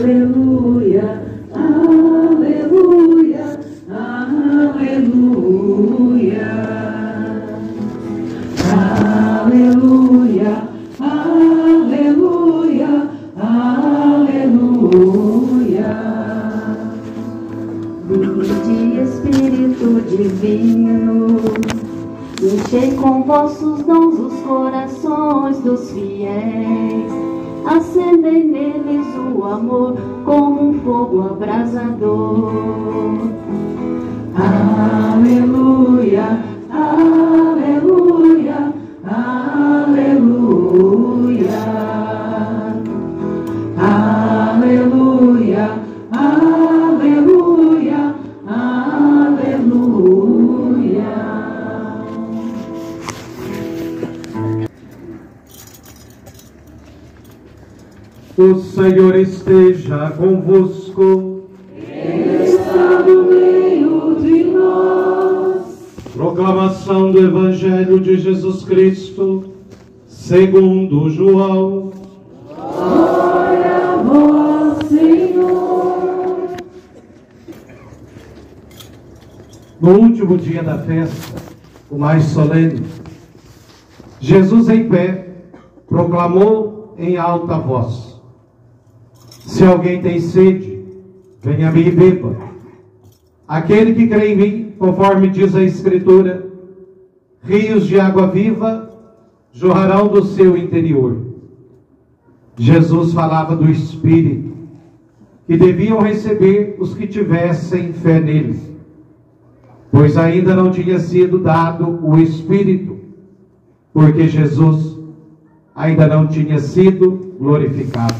aleluia, aleluia, aleluia, aleluia, aleluia, aleluia. De Espírito Divino, enchei com vossos dons os corações dos fiéis, acendei neles o amor como um fogo abrasador. Aleluia, aleluia, aleluia, aleluia, aleluia, aleluia. O Senhor esteja convosco. Ele está no meio de nós. Proclamação do Evangelho de Jesus Cristo, segundo João. Glória a vós, Senhor. No último dia da festa, o mais solene, Jesus em pé proclamou em alta voz: se alguém tem sede, venha a mim e beba. Aquele que crê em mim, conforme diz a Escritura, rios de água viva jorrarão do seu interior. Jesus falava do Espírito que deviam receber os que tivessem fé nele, pois ainda não tinha sido dado o Espírito, porque Jesus ainda não tinha sido glorificado.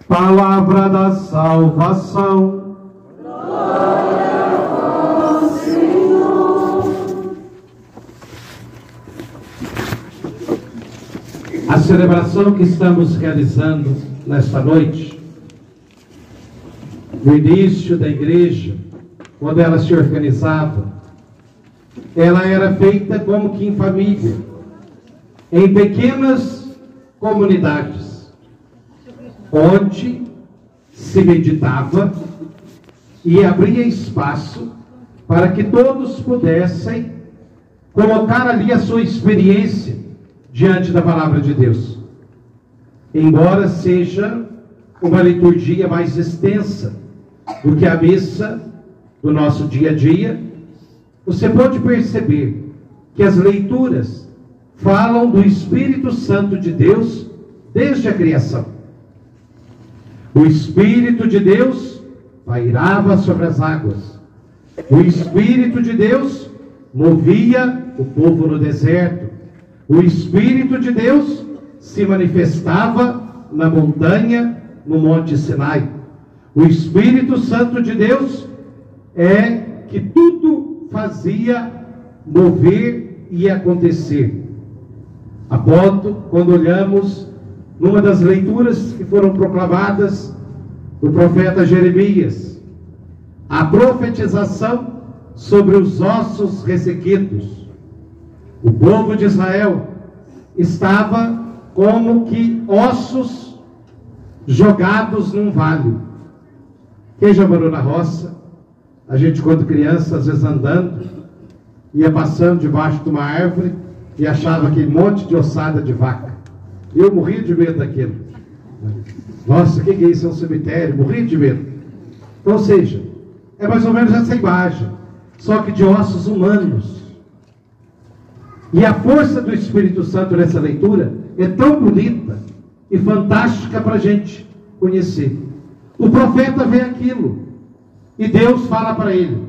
Palavra da salvação. Glória a vós, Senhor. A celebração que estamos realizando nesta noite, no início da igreja, quando ela se organizava, ela era feita como que em família, em pequenas comunidades, onde se meditava e abria espaço para que todos pudessem colocar ali a sua experiência diante da palavra de Deus. Embora seja uma liturgia mais extensa do que a missa do nosso dia a dia, você pode perceber que as leituras falam do Espírito Santo de Deus desde a criação. O Espírito de Deus pairava sobre as águas. O Espírito de Deus movia o povo no deserto. O Espírito de Deus se manifestava na montanha, no Monte Sinai. O Espírito Santo de Deus é que tudo fazia mover e acontecer. A ponto, quando olhamos numa das leituras que foram proclamadas do profeta Jeremias, a profetização sobre os ossos ressequidos. O povo de Israel estava como que ossos jogados num vale. Quem já morou na roça? A gente, quando criança, às vezes andando, ia passando debaixo de uma árvore e achava aquele monte de ossada de vaca. Eu morria de medo daquilo. Nossa, o que é isso? É um cemitério. Morria de medo. Então, ou seja, é mais ou menos essa imagem, só que de ossos humanos. E a força do Espírito Santo nessa leitura é tão bonita e fantástica para a gente conhecer. O profeta vê aquilo e Deus fala para ele: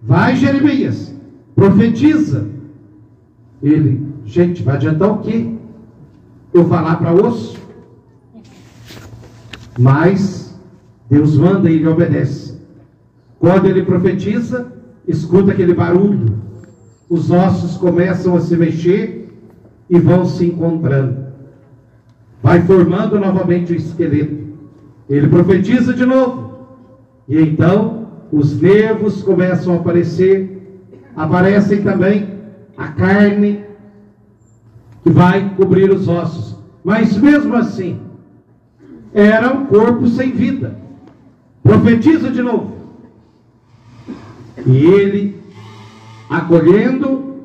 vai, Jeremias, profetiza. Ele: gente, vai adiantar o quê? Eu falar para osso? Mas Deus manda e ele obedece. Quando ele profetiza, escuta aquele barulho, os ossos começam a se mexer e vão se encontrando, vai formando novamente o esqueleto. Ele profetiza de novo, e então os nervos começam a aparecer, aparecem também a carne que vai cobrir os ossos. Mas mesmo assim, era um corpo sem vida. Profetiza de novo. E ele, acolhendo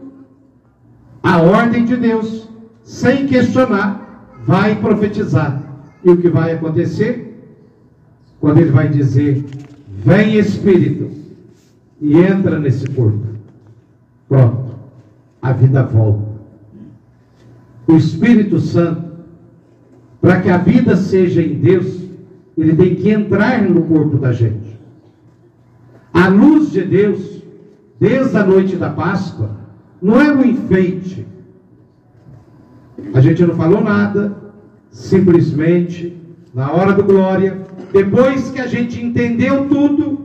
a ordem de Deus, sem questionar, vai profetizar. E o que vai acontecer? Quando ele vai dizer: vem Espírito, e entra nesse corpo. Pronto, a vida volta. O Espírito Santo, para que a vida seja em Deus, ele tem que entrar no corpo da gente. A luz de Deus, desde a noite da Páscoa, não é um enfeite. A gente não falou nada, simplesmente, na hora do glória, depois que a gente entendeu tudo,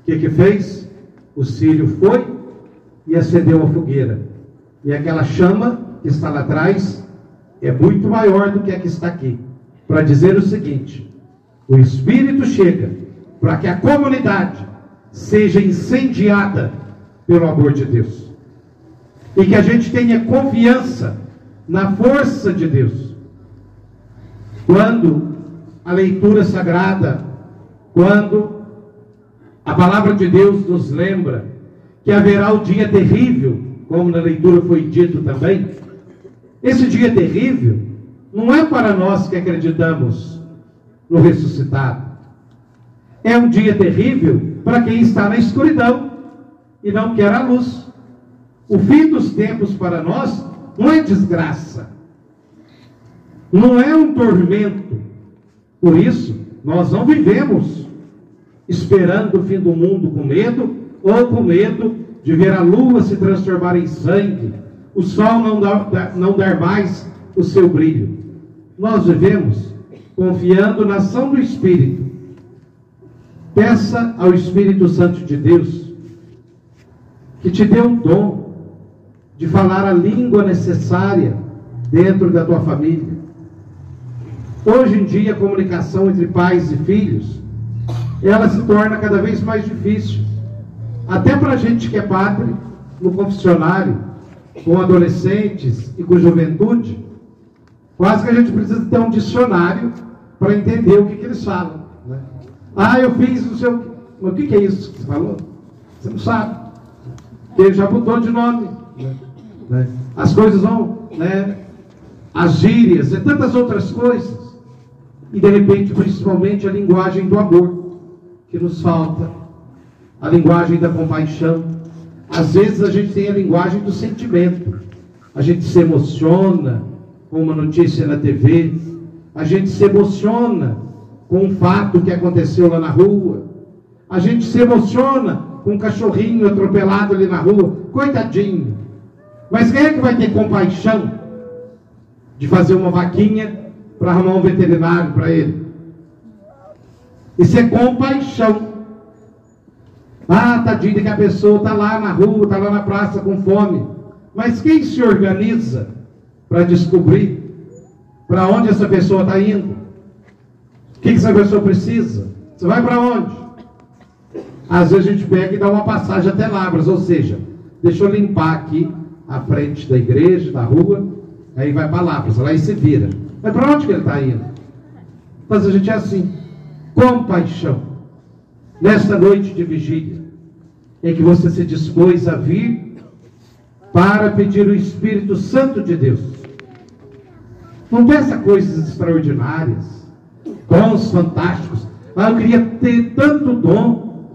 o que fez? O Círio foi e acendeu a fogueira. E aquela chama que está lá atrás é muito maior do que a que está aqui. Para dizer o seguinte: o Espírito chega para que a comunidade seja incendiada pelo amor de Deus. E que a gente tenha confiança na força de Deus. Quando a leitura sagrada, quando a palavra de Deus nos lembra que haverá o dia terrível, como na leitura foi dito também, esse dia terrível não é para nós que acreditamos no ressuscitado. É um dia terrível para quem está na escuridão e não quer a luz. O fim dos tempos para nós não é desgraça, não é um tormento. Por isso, nós não vivemos esperando o fim do mundo com medo, ou com medo de ver a lua se transformar em sangue, o sol não dar mais o seu brilho. Nós vivemos confiando na ação do Espírito. Peça ao Espírito Santo de Deus que te dê um dom de falar a língua necessária dentro da tua família. Hoje em dia, a comunicação entre pais e filhos, ela se torna cada vez mais difícil. Até para a gente que é padre, no confessionário, com adolescentes e com juventude, quase que a gente precisa ter um dicionário para entender o que eles falam, né? Ah, eu fiz o seu... Mas o que é isso que você falou? Você não sabe. Porque ele já mudou de nome, né? As coisas vão, né? As gírias e tantas outras coisas. E de repente, principalmente, a linguagem do amor que nos falta, a linguagem da compaixão. Às vezes a gente tem a linguagem do sentimento. A gente se emociona com uma notícia na TV, a gente se emociona com um fato que aconteceu lá na rua, a gente se emociona com um cachorrinho atropelado ali na rua, coitadinho. Mas quem é que vai ter compaixão de fazer uma vaquinha para arrumar um veterinário para ele? Isso é compaixão. Ah, tadinho que a pessoa está lá na rua, está lá na praça com fome. Mas quem se organiza para descobrir para onde essa pessoa está indo? O que essa pessoa precisa? Você vai para onde? Às vezes a gente pega e dá uma passagem até Lavras, ou seja, deixa eu limpar aqui a frente da igreja, da rua, aí vai para Lavras, lá e se vira. Mas para onde que ele está indo? Mas a gente é assim, compaixão. Nesta noite de vigília, em que você se dispôs a vir para pedir o Espírito Santo de Deus. Não peça coisas extraordinárias, dons fantásticos. Ah, eu queria ter tanto dom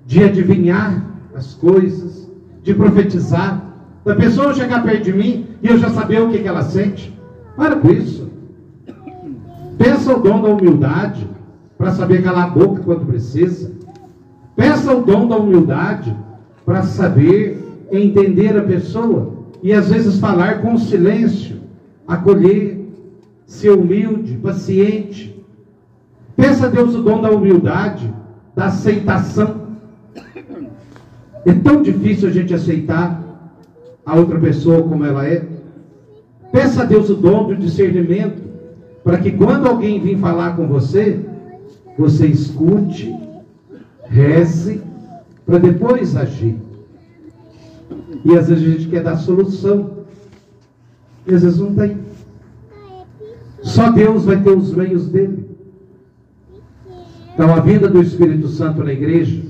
de adivinhar as coisas, de profetizar, da pessoa chegar perto de mim e eu já saber o que ela sente. Para com isso. Peça o dom da humildade para saber calar a boca quando precisa. Peça o dom da humildade para saber entender a pessoa e às vezes falar com silêncio, acolher, ser humilde, paciente. Peça a Deus o dom da humildade, da aceitação. É tão difícil a gente aceitar a outra pessoa como ela é. Peça a Deus o dom do discernimento, para que quando alguém vir falar com você, você escute, reze, para depois agir. E às vezes a gente quer dar solução, e às vezes não tem. Só Deus vai ter os meios dele. Então a vinda do Espírito Santo na igreja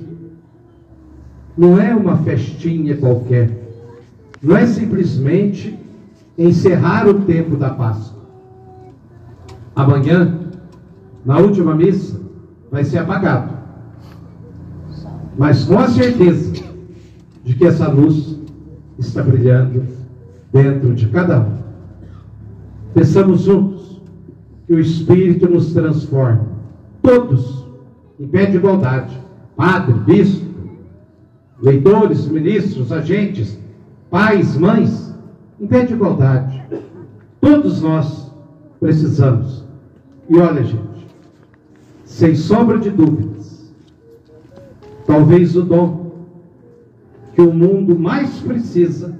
não é uma festinha qualquer. Não é simplesmente encerrar o tempo da Páscoa. Amanhã, na última missa, vai ser apagado. Mas com a certeza de que essa luz está brilhando dentro de cada um. Peçamos juntos que o Espírito nos transforme, todos, em pé de igualdade, padre, bispo, leitores, ministros, agentes, pais, mães, em pé de igualdade. Todos nós precisamos. E olha, gente, sem sombra de dúvidas, talvez o dom que o mundo mais precisa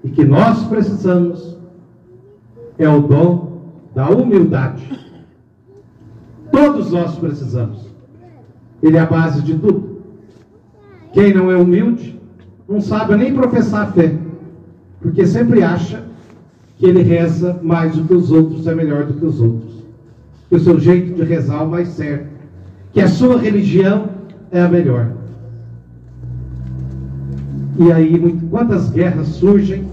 e que nós precisamos é o dom da humildade. Todos nós precisamos. Ele é a base de tudo. Quem não é humilde não sabe nem professar a fé, porque sempre acha que ele reza mais do que os outros, é melhor do que os outros, que o seu jeito de rezar é o mais certo, que a sua religião é a melhor. E aí, quantas guerras surgem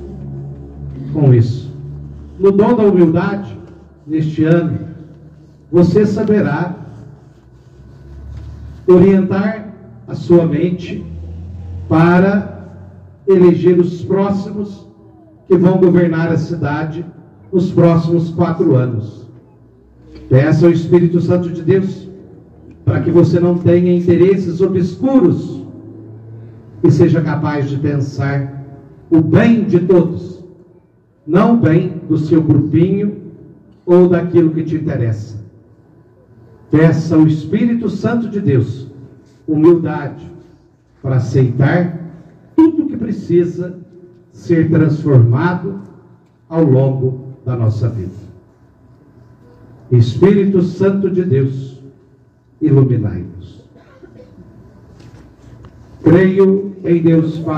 com isso? No dom da humildade, neste ano, você saberá orientar a sua mente para eleger os próximos que vão governar a cidade nos próximos 4 anos. Peça ao Espírito Santo de Deus para que você não tenha interesses obscuros e seja capaz de pensar o bem de todos, não o bem do seu grupinho ou daquilo que te interessa. Peça ao Espírito Santo de Deus humildade para aceitar tudo que precisa ser transformado ao longo da nossa vida. Espírito Santo de Deus, iluminai-nos. Creio em Deus Pai.